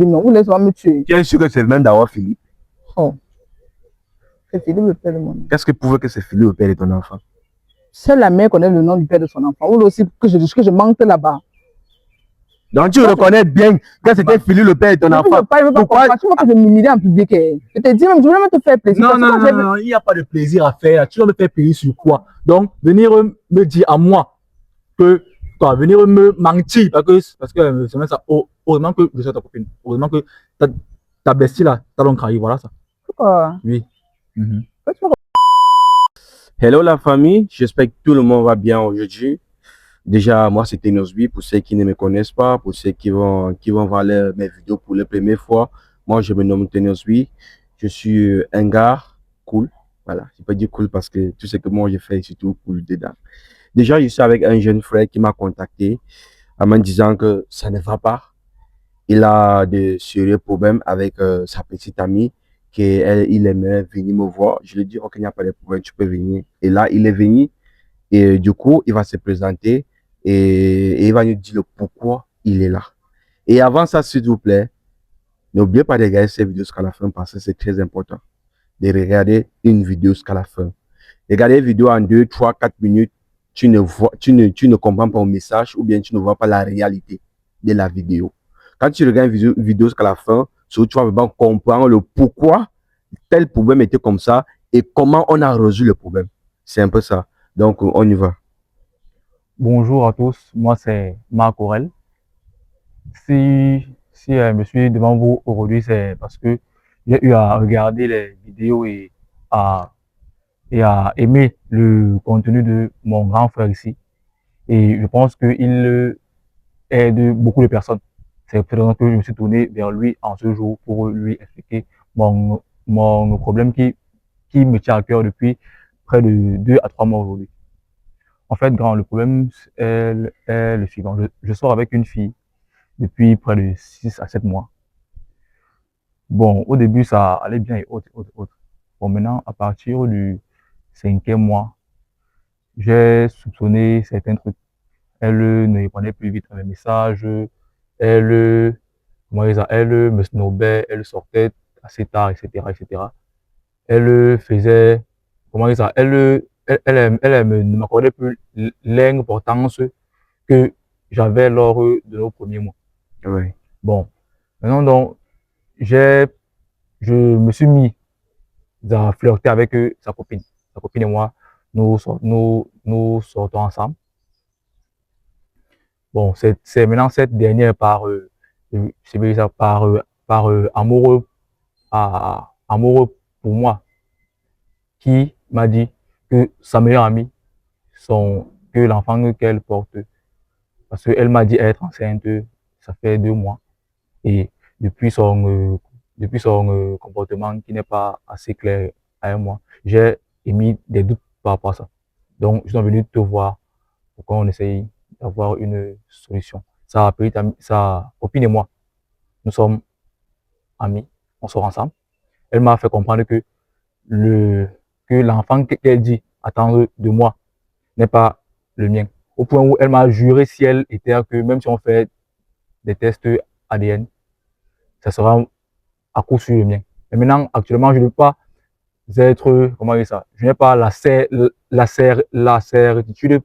Non, vous laissez me tuer. Tu es sûr que c'est le même d'avoir Philippe? Oh. C'est Philippe le père de mon enfant. Qu'est-ce qui prouve que c'est Philippe le père de ton enfant? Seule la mère connaît le nom du père de son enfant. Ou aussi que je manque là-bas. Donc tu reconnais bien que c'était Philippe le père de ton enfant. Pourquoi tu vois que je m'humilie en public? Je te dis même, je veux même te faire plaisir. Non, il n'y a pas de plaisir à faire. Tu vas me faire plaisir sur quoi? Donc, venir me dire à moi que, toi, venir me mentir, parce que c'est même ça. Heureusement que je suis ta copine. Heureusement que ta bestie là, t'as donc trahi, voilà ça. Pourquoi? Oui. Hello la famille, j'espère que tout le monde va bien aujourd'hui. Déjà, moi c'est Tenosby, pour ceux qui ne me connaissent pas, pour ceux qui vont voir mes vidéos pour la première fois. Moi je me nomme Tenosby, je suis un gars cool. Voilà, je peux dire cool parce que tout ce que moi je fais, c'est tout cool dedans. Déjà, je suis avec un jeune frère qui m'a contacté en me disant que ça ne va pas. Il a de sérieux problèmes avec sa petite amie, il aimerait venir me voir. Je lui ai dit, ok, il n'y a pas de problème, tu peux venir. Et là, il est venu et du coup, il va se présenter et il va nous dire le pourquoi il est là. Et avant ça, s'il vous plaît, n'oubliez pas de regarder cette vidéo jusqu'à la fin parce que c'est très important de regarder une vidéo jusqu'à la fin. Regarder une vidéo en 2, 3, 4 minutes, tu ne comprends pas le message ou bien tu ne vois pas la réalité de la vidéo. Quand tu regardes une vidéo jusqu'à la fin, tu vas vraiment comprendre le pourquoi tel problème était comme ça et comment on a résolu le problème. C'est un peu ça. Donc, on y va. Bonjour à tous, moi c'est Marc Aurel. Si je suis devant vous aujourd'hui, c'est parce que j'ai eu à regarder les vidéos et à aimer le contenu de mon grand frère ici. Et je pense qu'il aide beaucoup de personnes. C'est pour que je me suis tourné vers lui en ce jour pour lui expliquer mon problème qui me tient à cœur depuis près de 2 à 3 mois aujourd'hui. En fait, le problème est le suivant. Je sors avec une fille depuis près de 6 à 7 mois. Bon, au début, ça allait bien et autres. Bon, maintenant, à partir du 5e mois, j'ai soupçonné certains trucs. Elle ne répondait plus vite à mes messages. Elle me snobait, elle sortait assez tard, etc., etc. Elle faisait, elle ne m'accordait plus l'importance que j'avais lors de nos premiers mois. Oui. Bon, maintenant donc, je me suis mis à flirter avec sa copine. Sa copine et moi, nous sortons ensemble. Bon, c'est maintenant cette dernière par amoureux pour moi qui m'a dit que sa meilleure amie, que l'enfant qu'elle porte, parce qu'elle m'a dit être enceinte, ça fait 2 mois. Et depuis son comportement qui n'est pas assez clair à moi, j'ai émis des doutes par rapport à ça. Donc, je suis venu te voir pour qu'on essaye d'avoir une solution. Sa copine et moi, nous sommes amis, on sort ensemble. Elle m'a fait comprendre que l'enfant qu'elle dit attendre de moi n'est pas le mien. Au point où elle m'a juré ciel et terre que même si on fait des tests ADN, ça sera à coup sur le mien. Mais maintenant, actuellement, je ne veux pas être, comment dire ça, je n'ai pas la certitude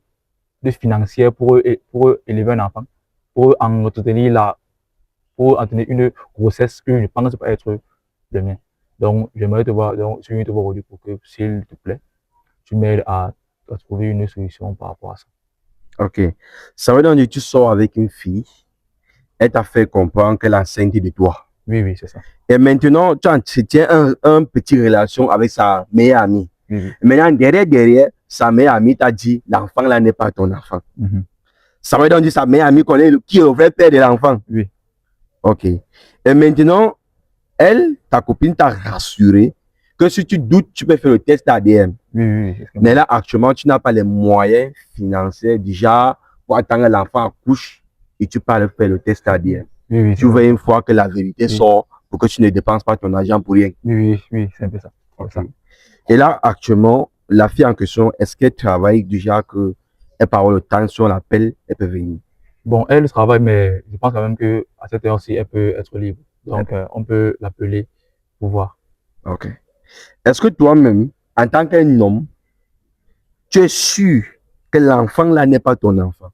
financière pour élever un enfant, pour entretenir une grossesse que je pense pas être le mien. Donc, j'aimerais te voir, donc, je viens te voir aujourd'hui pour que, s'il te plaît, tu m'aides à trouver une solution par rapport à ça. Ok. Ça veut dire que tu sors avec une fille, elle t'a fait comprendre qu'elle est enceinte de toi. Oui, c'est ça. Et maintenant, tu entretiens un petit relation avec sa meilleure amie. Oui. Maintenant, derrière, sa meilleure amie t'a dit, l'enfant là n'est pas ton enfant. Ça veut donc dire sa meilleure amie connaît qui est le vrai père de l'enfant. Oui. Ok. Et maintenant, ta copine t'a rassuré que si tu doutes, tu peux faire le test ADN. Oui. Mais là, actuellement, tu n'as pas les moyens financiers déjà pour attendre l'enfant accouche et tu peux aller faire le test ADN. Oui, tu veux une fois que la vérité sort pour que tu ne dépenses pas ton argent pour rien. Oui, c'est un peu ça. Okay. Et là, actuellement, la fille en question, est-ce qu'elle travaille déjà qu'elle parle le temps sur l'appel, elle peut venir? Bon, elle travaille, mais je pense quand même qu'à cette heure-ci, elle peut être libre. Donc, on peut l'appeler pouvoir. Ok. Est-ce que toi-même, en tant qu'un homme, tu es sûr que l'enfant là n'est pas ton enfant?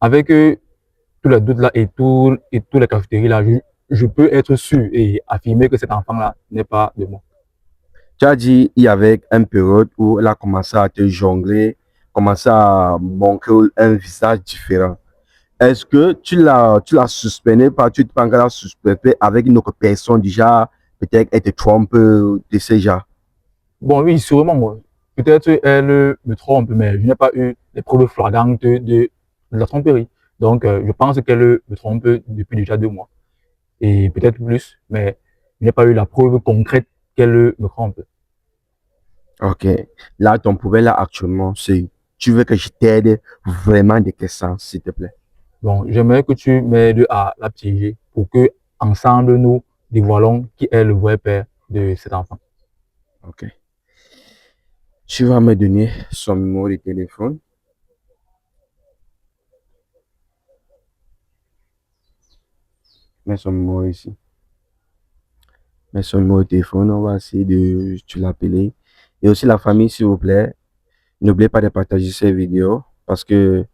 Avec tous les doutes là et tous les cafétéries là, je peux être sûr et affirmer que cet enfant-là n'est pas de moi. Tu as dit il y avait une période où elle a commencé à te jongler, commencé à montrer un visage différent. Est-ce que tu l'as suspecté, pas, tu te penses qu'elle a suspecté avec une autre personne déjà, peut-être elle te trompe de ce genre? Bon, oui, sûrement, moi. Peut-être elle me trompe, mais je n'ai pas eu les preuves flagrantes de la tromperie. Donc, je pense qu'elle me trompe depuis déjà 2 mois. Et peut-être plus, mais je n'ai pas eu la preuve concrète qu'elle me trompe. Ok. Là, ton problème là actuellement, c'est tu veux que je t'aide vraiment de quel sens, s'il te plaît? Bon, j'aimerais que tu m'aides à la piéger pour que, ensemble, nous dévoilons qui est le vrai père de cet enfant. Ok. Tu vas me donner son numéro de téléphone. Mets son numéro ici. Mets son numéro de téléphone. On va essayer de tu l'appeler. Et aussi la famille, s'il vous plaît. N'oubliez pas de partager ces vidéos parce que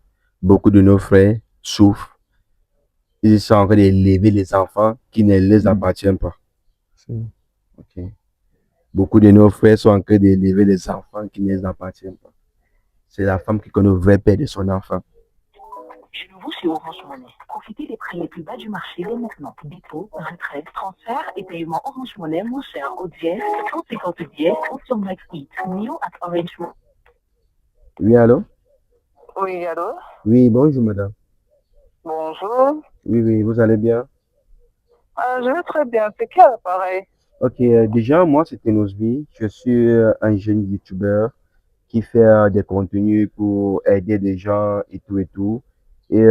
beaucoup de nos frères souffrent. Ils sont en train d'élever les enfants qui ne les appartiennent pas. Ok. Beaucoup de nos frères sont en train d'élever les enfants qui ne les appartiennent pas. C'est la femme qui connaît le vrai père de son enfant. Chez nouveau chez Orange Money. Profitez des prix les plus bas du marché dès maintenant. Dépôt, retrait, transfert et paiement Orange Money moins cher au dièse 150 dièse ou sur Max Eat. New at Orange Money. Oui, allô? Oui, allô? Oui, bonjour madame. Bonjour. Oui, vous allez bien? Je vais très bien. C'est quel appareil? Ok, déjà, moi, c'est Tenosby. Je suis un jeune YouTuber qui fait des contenus pour aider des gens et tout et tout. Et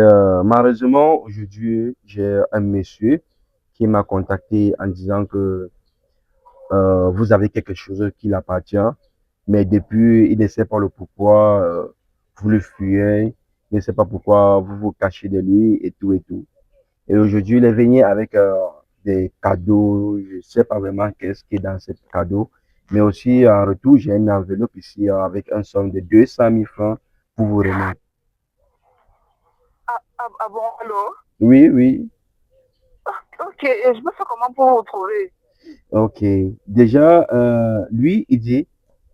malheureusement, aujourd'hui, j'ai un monsieur qui m'a contacté en disant que vous avez quelque chose qui l'appartient, mais depuis, il ne sait pas le pourquoi vous le fuyez, il ne sait pas pourquoi vous vous cachez de lui et tout et tout. Et aujourd'hui, il est venu avec des cadeaux. Je ne sais pas vraiment qu'est-ce qui est dans ce cadeau. Mais aussi, en retour, j'ai une enveloppe ici avec un somme de 200 000 francs pour vous remettre. Ah bon, allô? Oui. Ok, et je me fais comment pour vous retrouver? Ok. Déjà, lui, il dit,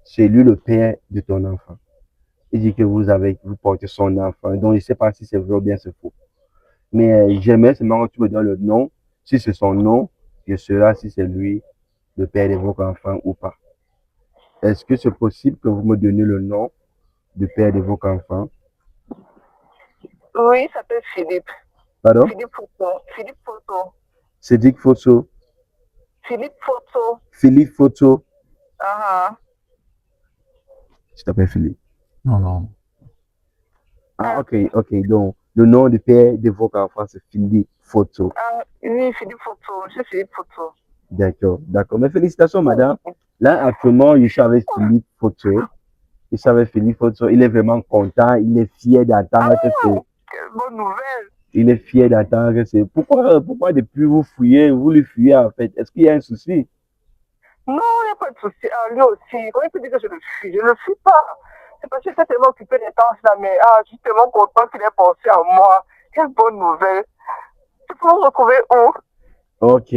c'est lui le père de ton enfant. Il dit que vous portez son enfant. Donc, il ne sait pas si c'est vrai ou bien c'est faux. Mais j'aimerais seulement que tu me donnes le nom. Si c'est son nom, je saurai si c'est lui le père de votre enfant ou pas. Est-ce que c'est possible que vous me donniez le nom du père de votre enfant? Oui, il s'appelle Philippe. Pardon? Philippe Photo. Philippe Photo. Cédric Fosso. Philippe Photo. Philippe Fosso. Ah Je t'appelle Philippe. Non. Ah, ok. Donc, le nom du père de votre enfant, c'est Philippe Fosso. Oui, Philippe Photo. Monsieur Philippe Photo. D'accord. Mais félicitations, madame. Là, actuellement, je suis avec Philippe Fosso. Il est vraiment content. Il est fier d'attendre que c'est. Quelle bonne nouvelle. Il est fier d'attendre que c'est. Pourquoi depuis vous fuyez, vous le fuyez en fait? Est-ce qu'il y a un souci? Non, il n'y a pas de souci. Lui aussi, comment il peut dire que je le fuis? Je ne le fuis pas. C'est parce que j'étais tellement occupé des temps là, mais je suis tellement content qu'il ait pensé à moi. Quelle bonne nouvelle. Tu peux me retrouver où? Ok.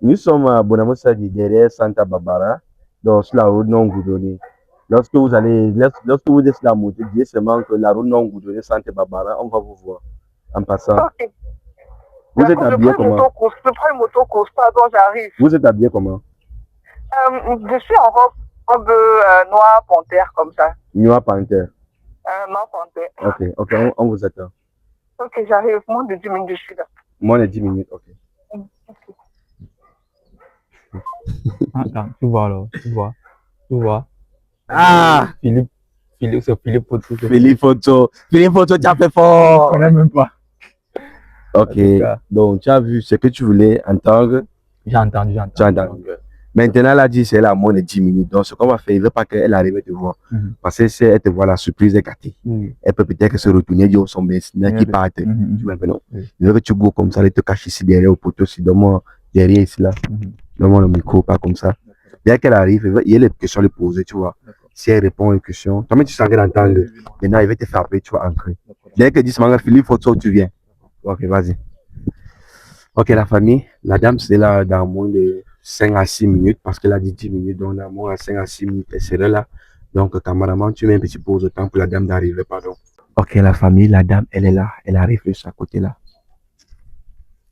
Nous sommes à Bonamosadi, derrière Santa Barbara, dans la route non goudronnée. Lorsque vous êtes sur la moto, dites seulement que la route non goudronnée Santa Barbara, on va vous voir en passant. Ok. Vous êtes habillé comment? Je prends une moto course, pardon, j'arrive. Vous êtes habillé comment? Je suis en robe noir panthère comme ça. Noir panthère. Noir panthère. Ok, on vous attend. Ok, j'arrive. Moins de 10 minutes, je suis là. Moins de 10 minutes, ok. Attends, tu vois alors, tu vois. Ah! C'est Philippe Photo. Philippe Photo, tu as fait fort! On connaît même pas. Ok, donc tu as vu ce que tu voulais entendre. J'ai entendu. Tu as entendu. Maintenant, elle a dit c'est là moins de 10 minutes. Donc, ce qu'on va faire, il ne veut pas qu'elle arrive te voir. Parce que si elle te voit, la surprise est gâtée. Elle peut peut-être se retourner, dire son bestina qui part. Tu vois, non? Il veut que tu go comme ça, elle te cache ici derrière au poteau. Si demain, derrière ici là. Donne-moi le micro, pas comme ça. Dès qu'elle arrive, il y a les questions à lui poser, tu vois. Si elle répond aux questions, toi-même tu sens qu'elle entend. Maintenant, il va te frapper, tu vas entrer. Dès qu'elle dit Philippe, faut que tu viens. Ok, vas-y. Ok, la famille, la dame, c'est là dans moins de 5 à 6 minutes, parce qu'elle a dit 10 minutes, donc dans moins de 5 à 6 minutes, elle serait là. Donc, cameraman, tu mets un petit pause de temps pour la dame d'arriver, pardon. Ok, la famille, la dame, elle est là. Elle arrive juste à côté là.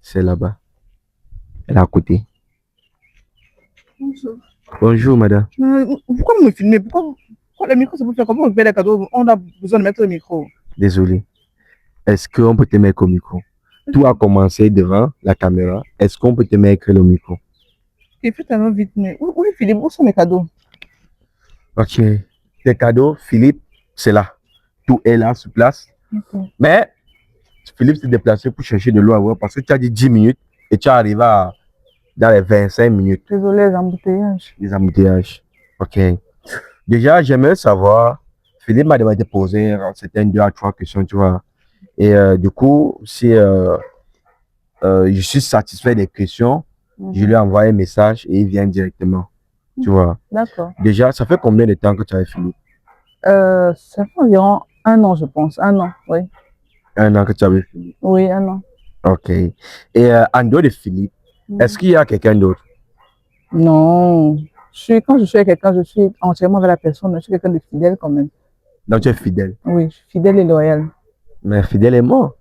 C'est là-bas. Elle est à côté. Bonjour. Bonjour, madame. Pourquoi vous me filmez? Pourquoi le micro, c'est pour faire comment on fait les cadeaux? On a besoin de mettre le micro. Désolé. Est-ce qu'on peut te mettre au micro? Tout a commencé devant la caméra. Est-ce qu'on peut te mettre le micro? Il fait tellement vite, mais où est Philippe? Où sont mes cadeaux? Ok. Tes cadeaux, Philippe, c'est là. Tout est là, sur place. Okay. Mais Philippe s'est déplacé pour chercher de l'eau à boire parce que tu as dit 10 minutes et tu es arrivé dans les 25 minutes. Désolé, les embouteillages. Les embouteillages. Ok. Déjà, j'aimerais savoir, Philippe m'a demandé de poser certaines 2 à 3 questions, tu vois. Et du coup, si je suis satisfait des questions, je lui envoie un message et il vient directement. Tu vois. D'accord. Déjà, ça fait combien de temps que tu as Philippe? Ça fait environ 1 an, je pense. 1 an, oui. 1 an que tu avais Philippe. Oui, 1 an. Ok. Et en dehors de Philippe, est-ce qu'il y a quelqu'un d'autre? Non. Quand je suis avec quelqu'un, je suis entièrement avec la personne. Je suis quelqu'un de fidèle quand même. Donc tu es fidèle. Oui, je suis fidèle et loyal. Mais fidèle est mort.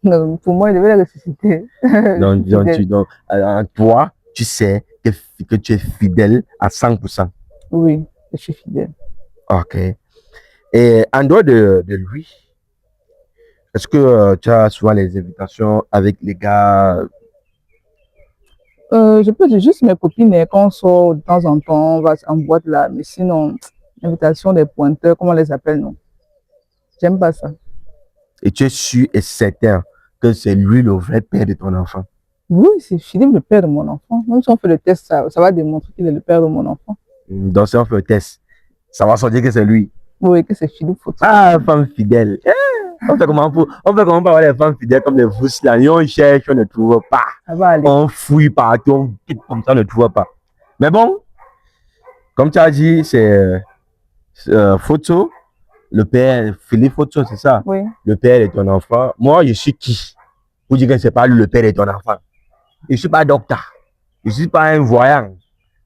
Non, pour moi, il devait la ressusciter. Donc, toi, tu sais que tu es fidèle à 100%. Oui, je suis fidèle. Ok. Et en dehors de lui, est-ce que tu as souvent les invitations avec les gars? Je peux dire juste mes copines, et quand on sort de temps en temps, on va en boîte là, mais sinon, invitation des pointeurs, comment on les appelle, non? J'aime pas ça. Et tu es sûr et certain que c'est lui le vrai père de ton enfant? Oui, c'est Philippe le père de mon enfant. Même si on fait le test, ça va démontrer qu'il est le père de mon enfant. Donc si on fait le test, ça va sortir que c'est lui. Oui, que c'est Philippe Photo. Ah, femme fidèle. On fait comment pour avoir les femmes fidèles comme les vous là? On cherche, on ne trouve pas. Ça va aller. On fouille partout, on quitte comme ça, on ne trouve pas. Mais bon, comme tu as dit, c'est Photo, le père, Philippe Photo, c'est ça? Oui. Le père de ton enfant. Moi, je suis qui? Pour dire que c'est pas lui le père de ton enfant. Je ne suis pas docteur. Je ne suis pas un voyant.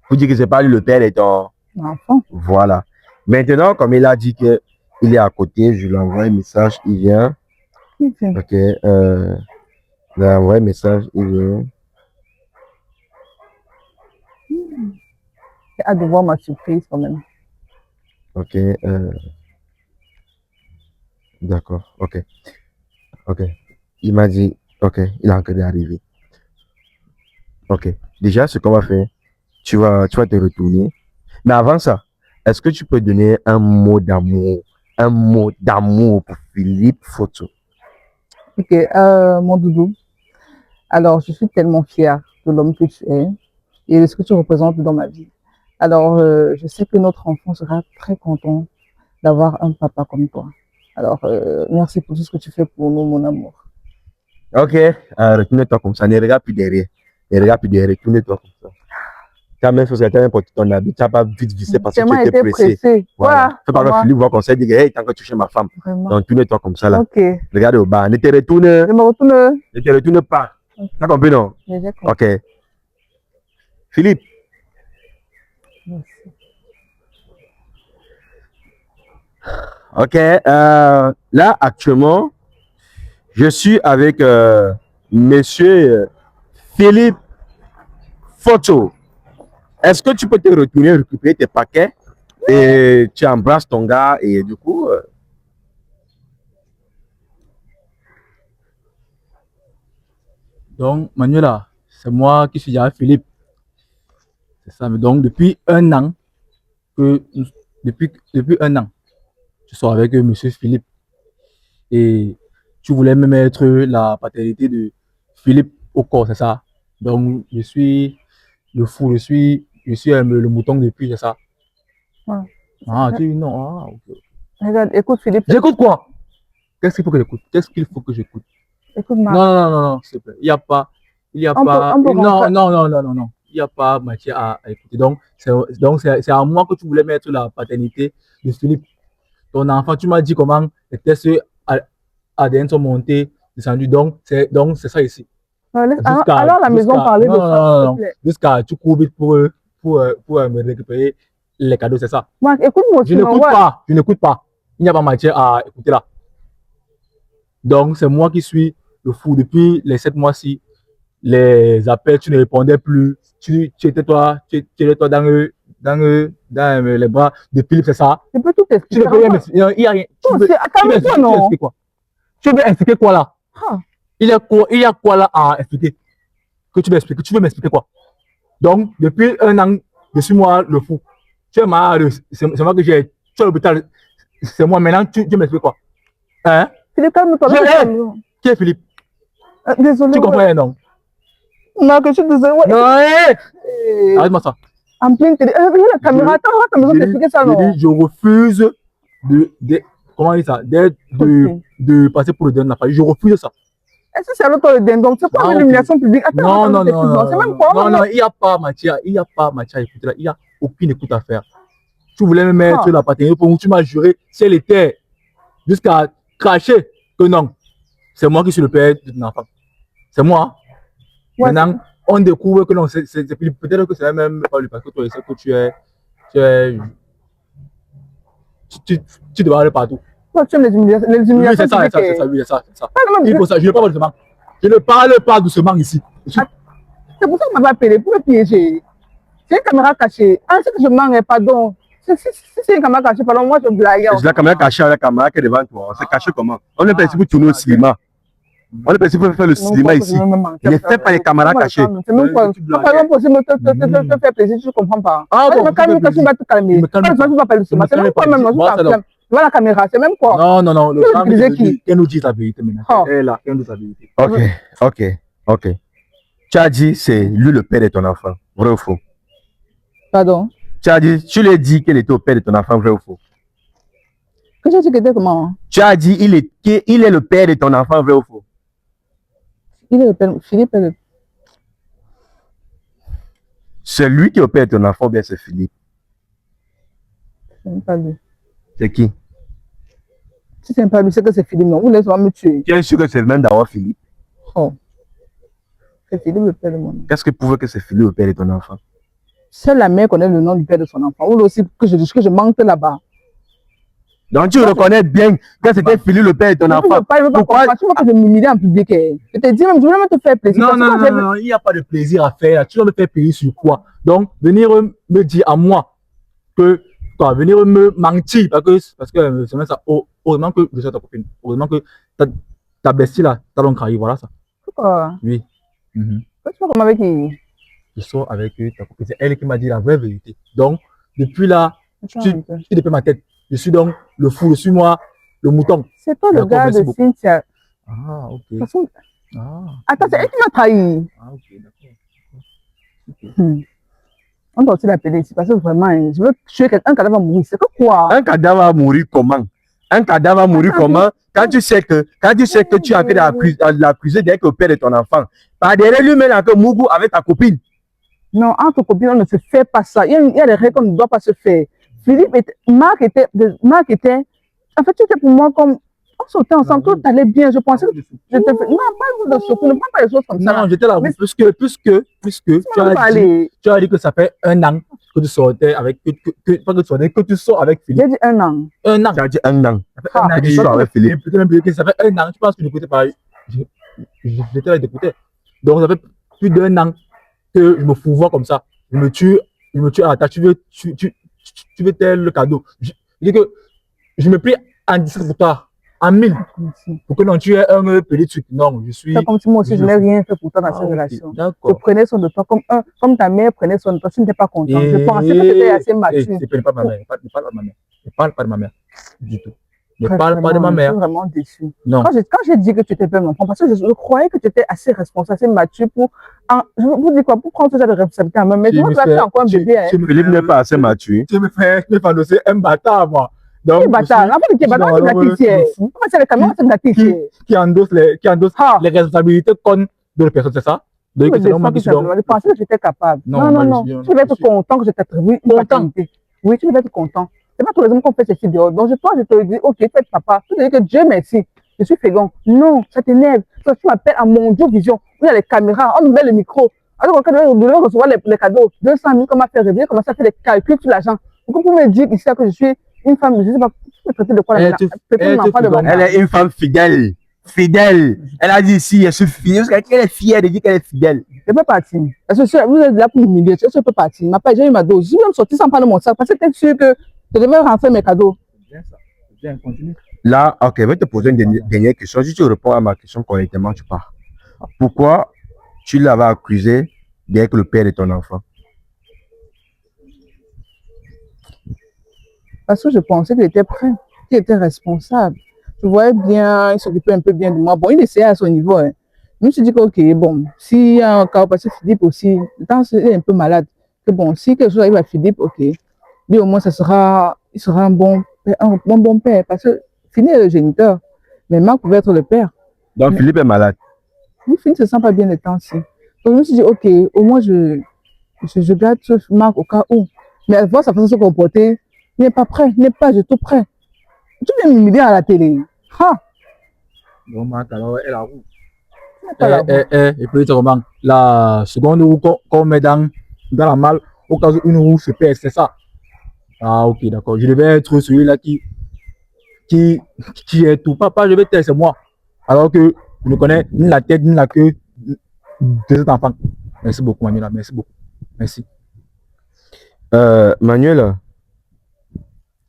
Pour dire que c'est pas lui le père de ton enfant. Voilà. Maintenant, comme il a dit que il est à côté, je lui envoie un message, il vient. Ok. Je lui envoie un message, il vient. J'ai hâte de voir ma surprise quand même. Ok. D'accord. Ok. Ok. Il m'a dit, ok, il est en train d'arriver. Ok. Déjà, ce qu'on va faire, tu vas te retourner. Mais avant ça, est-ce que tu peux donner un mot d'amour pour Philippe Photo? Ok, mon doudou. Alors, je suis tellement fière de l'homme que tu es et de ce que tu représentes dans ma vie. Alors, je sais que notre enfant sera très content d'avoir un papa comme toi. Alors, merci pour tout ce que tu fais pour nous, mon amour. Ok, retourne-toi comme ça, ne regarde plus derrière. Ne regarde plus derrière, retourne-toi comme ça. Quand même, c'est tellement important ton habit, tu n'as pas vite vissé parce que tu étais pressé. Voilà. Fais pas que Philippe voit qu'on s'est dit, hey, tant que tu cherches ma femme. Vraiment. Donc, tourne-toi comme ça là. Ok. Regarde au bas, ne te retourne. Je me retourne. Ne te retourne pas. Okay. T'as compris, non? Ok. Philippe. Merci. Ok, là, actuellement, je suis avec monsieur Philippe Photo. Est-ce que tu peux te retourner, récupérer tes paquets et tu embrasses ton gars et du coup... Donc, Manuela, c'est moi qui suis avec Philippe. C'est ça. Mais donc, depuis 1 an, depuis 1 an, je sors avec monsieur Philippe. Et tu voulais me mettre la paternité de Philippe au corps, c'est ça? Donc, je suis le fou, je suis le mouton depuis, c'est ça? Ouais. Ah, non. Ah, okay. Regarde, écoute Philippe. J'écoute quoi? Qu'est-ce qu'il faut que j'écoute? Qu'est-ce qu'il faut que j'écoute? Écoute, Marc. Non, s'il te plaît. Il n'y a pas Il n'y a On peut- pas. on peut Non, rentrer. non, non, non, non, non. Il n'y a pas matière à écouter. Donc, c'est à moi que tu voulais mettre la paternité de Philippe. Ton enfant, tu m'as dit comment les tests ADN sont montés, descendus. Donc, c'est ça ici. Alors, la maison parlait de non, ça, non, s'il non. te plaît. Jusqu'à tu cours vite pour me récupérer les cadeaux, c'est ça. Marc, écoute-moi aussi. Je non, n'écoute ouais. pas, je n'écoute pas. Il n'y a pas matière à écouter là. Donc, c'est moi qui suis le fou. Depuis les 7 mois-ci, les appels, tu ne répondais plus. Tu étais toi dans les bras de Philippe, c'est ça. Je peux tout Tu expliquer. ne peux rien m'expliquer. Il y a rien. Non, Tu veux c'est- calme-toi, expliquer non. quoi? Tu veux expliquer quoi là? Ah. Il y a quoi là à expliquer? Que tu veux expliquer? Tu veux m'expliquer quoi? Donc, depuis 1 an, je suis moi le fou. Tu es malade, c'est moi que j'ai. Tu es à l'hôpital, c'est moi. Maintenant, tu m'expliques quoi? Hein? Philippe, calme-toi. Je- calme-toi. Qui est Philippe? Désolé. Tu ouais. comprends, non? Marc, je suis désolé. Ouais. Non, hé! Eh, Arrête-moi ça. En pleine télé. Regarde la caméra. Attends, la caméra, J'ai t'expliquer ça, dit- non? je refuse comment on dit ça? De passer pour le dernier affaire. Je refuse ça. Est-ce que c'est alors toi le dindon? C'est quoi Ah, ok. l'illumination publique? Attends, Non, attends, non, je t'explique, non, C'est même non, quoi? non, non, il n'y a pas matière, à écouter là, il n'y a aucune écoute à faire. Tu voulais me mettre Ah. la paternité pour où tu m'as juré, si elle était jusqu'à cracher que non, c'est moi qui suis le père de ton enfant. C'est moi. Ouais, Maintenant, on découvre que non, c'est Philippe. Peut-être que c'est même pas lui, parce que toi, c'est que tu dois aller partout. Toi, tu aimes les Oui, humiliations c'est ça, publiques, c'est ça, oui, c'est ça, c'est ça. Parle-moi Il de- faut ça, je ne parle pas doucement. Je ne parle pas doucement ici. C'est pour ça qu'on m'avait appelé, pour me piéger. C'est une caméra cachée. Ah, c'est que je manque, pardon. Si c'est une caméra cachée, pardon, moi je blague. C'est la caméra cachée avec la caméra qui est devant toi. On s'est caché comment? On est parti pour tourner au cinéma. On est parti pour faire le cinéma ici. Ne fais pas les caméras cachées. C'est même quoi. Par exemple, possible te faire plaisir, tu ne comprends pas. Ah bon, Quand tu vas te calmer. me calme Quand tu vas pas le cinéma, c'est même quoi, même moi, Moi, c'est je vois la caméra, c'est même quoi. Non, non, non. Le Tu veux drame, utiliser c'est qui? qu'elle nous dise la vérité maintenant. Oh. Elle est là, qu'elle nous dise la vérité. Ok. Tu as dit c'est lui le père de ton enfant. Vrai ou faux? Pardon. Tu lui as dit qu'il était au père de ton enfant. Vrai ou faux? Que tu as dit que t'es comment? Tu as dit qu'il est le père de ton enfant. Vrai ou faux? Il est le père, Philippe est le. C'est lui qui est au père de ton enfant ou bien c'est Philippe? C'est même pas lui. C'est qui? Si c'est pas lui, c'est que c'est Philippe, non. Vous laissez me tuer. Tu es sûr que c'est même d'abord Philippe? Oh. C'est Philippe le père de mon enfant. Qu'est-ce qui prouve que c'est Philippe le père de ton enfant? Seule la mère connaît le nom du père de son enfant. Ou aussi que je manque là-bas. Donc tu reconnais bien que c'était Philippe le père de ton Je enfant. veux pas Pourquoi? comprendre. Tu vois que je m'humilie en public. Je te dis même, je voulais même te faire plaisir. Non, Parce que non, quand non, j'ai- non, il n'y a pas de plaisir à faire. Tu vas me faire payer sur quoi? Donc, venir me dire à moi que, toi, venir me mentir, parce que c'est même ça. Heureusement que je suis ta copine. Heureusement que ta bestie là, t'as donc carré, voilà ça. Pourquoi? Oui. Mhm. Tu vois comme avec qui? Je sors avec ta copine. C'est elle qui m'a dit la vraie vérité. Donc, depuis là, Attends, tu es depuis ma tête. Je suis donc le fou, je suis moi, le mouton. c'est toi le D'accord, gars merci de beaucoup. Cynthia. Ah, ok. De toute façon- Ah, Attends, c'est elle qui m'a trahi. ah, ok, d'accord. On doit aussi l'appeler ici parce que vraiment, je veux tuer quelqu'un, un cadavre va mourir. C'est que quoi? Un cadavre va mourir comment? Un cadavre va mourir comment? Quand tu sais que tu es en train d'accuser d'être le père de ton enfant. Par derrière lui-même, là, que Mougou avec ta copine. Non, entre copines, on ne se fait pas ça. Il y a des règles qu'on ne doit pas se faire. Marc était, en fait, tu étais pour moi comme, on sautait ensemble, tout allait bien. Je pensais que je te fais, non, pas de secours, ne prends pas les choses comme ça. Non, j'étais là, Mais- puisque tu as dit que ça fait 1 an que tu sortais avec, pas que tu sortais, que tu sors avec Philippe. J'ai dit 1 an. 1 an. Tu as dit un an. Ah, Que tu sors avec Philippe. Et peut-être même que ça fait 1 an, tu penses que je n'écoutais pas. J'étais là, j'écoutais. Donc, ça fait plus d'1 an que je me fous comme ça. Je me tue à la tâche. Tu veux tel le cadeau. Je dis que je me plie en 17 pour toi, en 1000. Pour que non, tu aies un petit truc. Non, je suis. C'est comme si moi aussi, je n'ai rien fait pour toi dans Ah, cette ok, relation. Je d'accord. prenais soin de toi comme ta mère prenait soin de toi. Tu n'étais pas content. Je pensais que tu étais assez mature. Ne parle pas de ma mère. Ne parle pas de ma mère. Ne parle pas de ma mère. Du tout. Ne Bref, parle pas de ma vraiment, mère. Je suis vraiment déçue. Non. Quand j'ai dit que tu étais père d'enfant, parce que je croyais que tu étais assez responsable, assez mature pour prendre ce genre de responsabilité en main. Mais moi, tu vas faire encore un bébé. Hein. Philippe n'est pas assez mature. Tu me fais endosser un bâtard, moi. Donc, Quel bâtard? Après, tu es bâtard, c'est gâtissier. Comment c'est le camion, c'est gâtissier. qui endosse les responsabilités connes de la personne, c'est ça? Donc, Tu me c'est normal défends que tout tu dois. simplement. Je pensais que j'étais capable. Non, Non, moi, non, je non. suis- Tu devais être je suis content que je t'attribue une content. paternité. Oui, tu devais être content. C'est pas tous les hommes qu'on fait ceci dehors. Donc, toi, je te dis, ok, fais papa. Tu te dis que Dieu merci. Je suis fécond. Non, ça t'énerve. Ça, tu m'appelles à Mondio Vision. Où il y a les caméras, on me met le micro. Alors, quand on devait recevoir les cadeaux, 200 000, comment faire rêver, commencer à faire des calculs sur l'argent. Pourquoi vous me dire ici que je suis une femme, je ne sais pas, tu me traites de quoi là maintenant? Traiter un enfant de féconde. Elle est une femme fidèle. Fidèle. Elle a dit ici, elle se fidèle. Parce qu'elle est fière de dire qu'elle est fidèle. Je peux partir. Parce que vous êtes là pour m'humilier. Je peux partir. J'ai eu ma dose. Je vais me sortir sans prendre mon sac parce que t'es sûr que je devais rentrer mes cadeaux. C'est bien ça. C'est bien, continue. Là, ok, je vais te poser une dernière question. Si tu réponds à ma question correctement, tu pars. Pourquoi tu l'avais accusé d'être le père de ton enfant? Parce que je pensais qu'il était prêt, qu'il était responsable. Je voyais bien, il s'occupait un peu bien de moi. Bon, il essayait à son niveau. Hein. Je me suis dit que, ok, bon, s'il y a un cas, parce que Philippe aussi, il est un peu malade, que bon, si quelque chose arrive à Philippe, ok, lui au moins, il sera un bon père. Parce que Philippe est le géniteur, mais Marc pouvait être le père. Donc, Mais Philippe est malade. Philippe ne se sent pas bien les temps-ci. Donc, je me suis dit, ok, au moins, je garde ce Marc au cas où. Mais voir sa façon de se comporter, il n'est pas prêt, il n'est pas du tout prêt. Tu viens m'humilier à la télé. Ha! Donc, Marc, alors, elle a roue. Tu n'es pas là. Et puis, tu remarques, la seconde roue qu'on met dans la malle, au cas où une roue se perd, c'est ça. Ah, ok, d'accord. Je devais être celui-là qui est tout. Papa, je vais taire, c'est moi. Alors que je ne connais ni la tête ni la queue de cet enfant. Merci beaucoup, Manuela. Merci beaucoup. Merci. Manuel,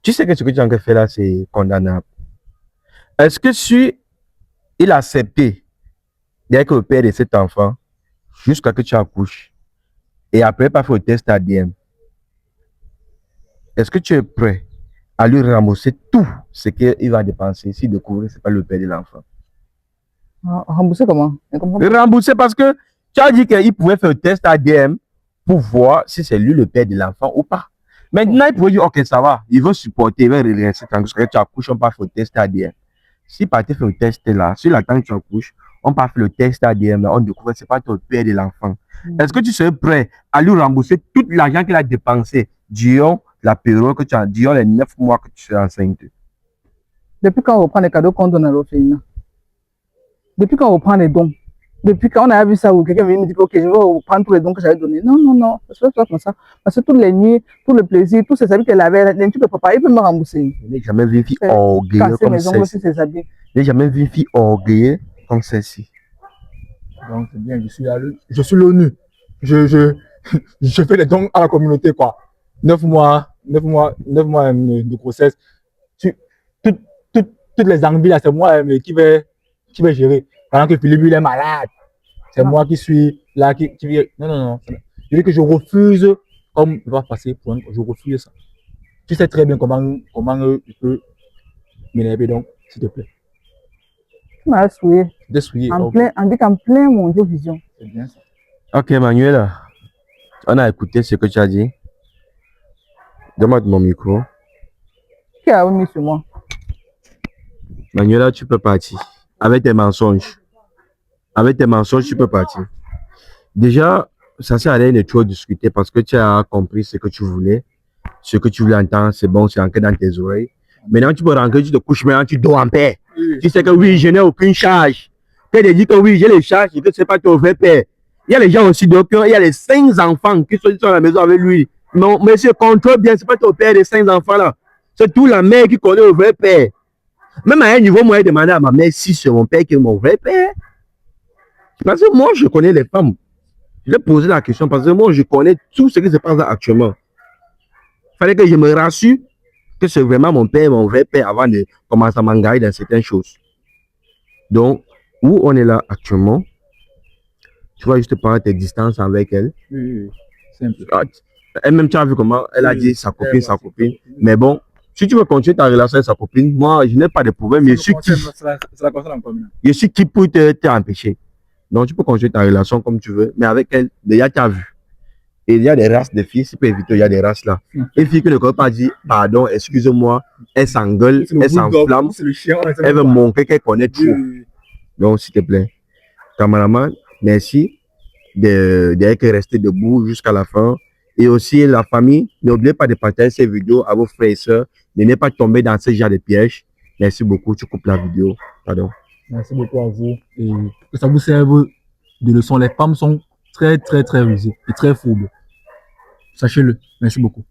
tu sais que ce que tu as fait là, c'est condamnable. Est-ce que si il a accepté d'être le père de cet enfant jusqu'à ce que tu accouches et après pas fait le test ADN, est-ce que tu es prêt à lui rembourser tout ce qu'il va dépenser s'il découvre que ce n'est pas le père de l'enfant? Rembourser comment? Rembourser parce que tu as dit qu'il pouvait faire le test ADN pour voir si c'est lui le père de l'enfant ou pas. Maintenant, il pourrait dire, ok, ça va, il veut supporter, il veut rester quand tu accouches, on peut faire le test ADN. Si par faire le test là, si l'attend que tu accouches, on peut faire le test ADN là, on découvre que ce n'est pas ton père de l'enfant. Est-ce que tu serais prêt à lui rembourser tout l'argent qu'il a dépensé durant la période que tu as, durant les 9 mois que tu es enceinte? Depuis quand on reprend les cadeaux qu'on donne à l'orphelinat? Depuis quand on reprend les dons? Depuis quand on a vu ça, ou quelqu'un vient me dire, ok, je vais reprendre tous les dons que j'avais donnés. Non, non, non, je ne fais pas comme ça. Parce que toutes les nuits, tout le plaisir, tous ces habits qu'elle avait, tu peux pas, il peut me rembourser. Je n'ai jamais vu une fille orgueilleuse comme celle-ci. Je n'ai jamais vu une fille orgueilleuse comme celle-ci. Donc, c'est bien, je suis l'ONU. Je fais les dons à la communauté, quoi. 9 mois de grossesse. Toutes les envies, là, c'est moi qui vais gérer. Pendant que Philippe, il est malade. C'est moi qui suis là, qui vient. Non, non, non. Je dis que je refuse, comme il va passer pour un. Je refuse ça. Tu sais très bien comment je peux m'énerver, donc, s'il te plaît. Tu m'as souillé. Dessouillé. En plein Mondio Vision. C'est bien ça. Ok, Manuel, on a écouté ce que tu as dit. Demande mon micro. Qui a mis sur moi? Manuela, tu peux partir. Avec tes mensonges. Avec tes mensonges, tu peux partir. Déjà, ça sert à rien de trop discuter parce que tu as compris ce que tu voulais. Ce que tu voulais entendre, c'est bon, c'est ancré dans tes oreilles. Maintenant, tu peux rentrer, tu te couches, maintenant tu dors en paix. Tu sais que oui, je n'ai aucune charge. Tu as dit que oui, j'ai les charges et que ce n'est pas ton vrai père. Il y a les gens aussi, donc il y a les 5 enfants qui sont à la maison avec lui. Non, monsieur, contrôle bien, ce n'est pas ton père des 5 enfants là. C'est tout la mère qui connaît le vrai père. Même à un niveau, moi, j'ai demandé à ma mère si c'est mon père qui est mon vrai père. Parce que moi, je connais les femmes. Je lui ai posé la question parce que moi, je connais tout ce qui se passe là actuellement. Il fallait que je me rassure que c'est vraiment mon père, mon vrai père, avant de commencer à m'engager dans certaines choses. Donc, où on est là actuellement, tu vas juste prendre tes distances avec elle. Oui. Simple. Elle-même, tu as vu comment elle a dit sa copine. Mais bon, si tu veux continuer ta relation avec sa copine, moi, je n'ai pas de problème. Je suis qui pour t'empêcher. Donc, tu peux continuer ta relation comme tu veux, mais avec elle, déjà, tu as vu. Et il y a des races de filles, si tu peux éviter, il y a des races là. Une fille qui ne connaît pas dit pardon, excusez-moi, elle s'engueule, elle s'enflamme, elle veut montrer qu'elle connaît tout. Donc, s'il te plaît, cameraman, merci. de rester debout jusqu'à la fin. Et aussi la famille, n'oubliez pas de partager ces vidéos à vos frères et sœurs. Ne pas tomber dans ce genre de pièges. Merci beaucoup. Tu coupes la vidéo. Pardon. Merci beaucoup à vous et que ça vous serve de leçon. Les femmes sont très rusées et très fourbes. Sachez-le. Merci beaucoup.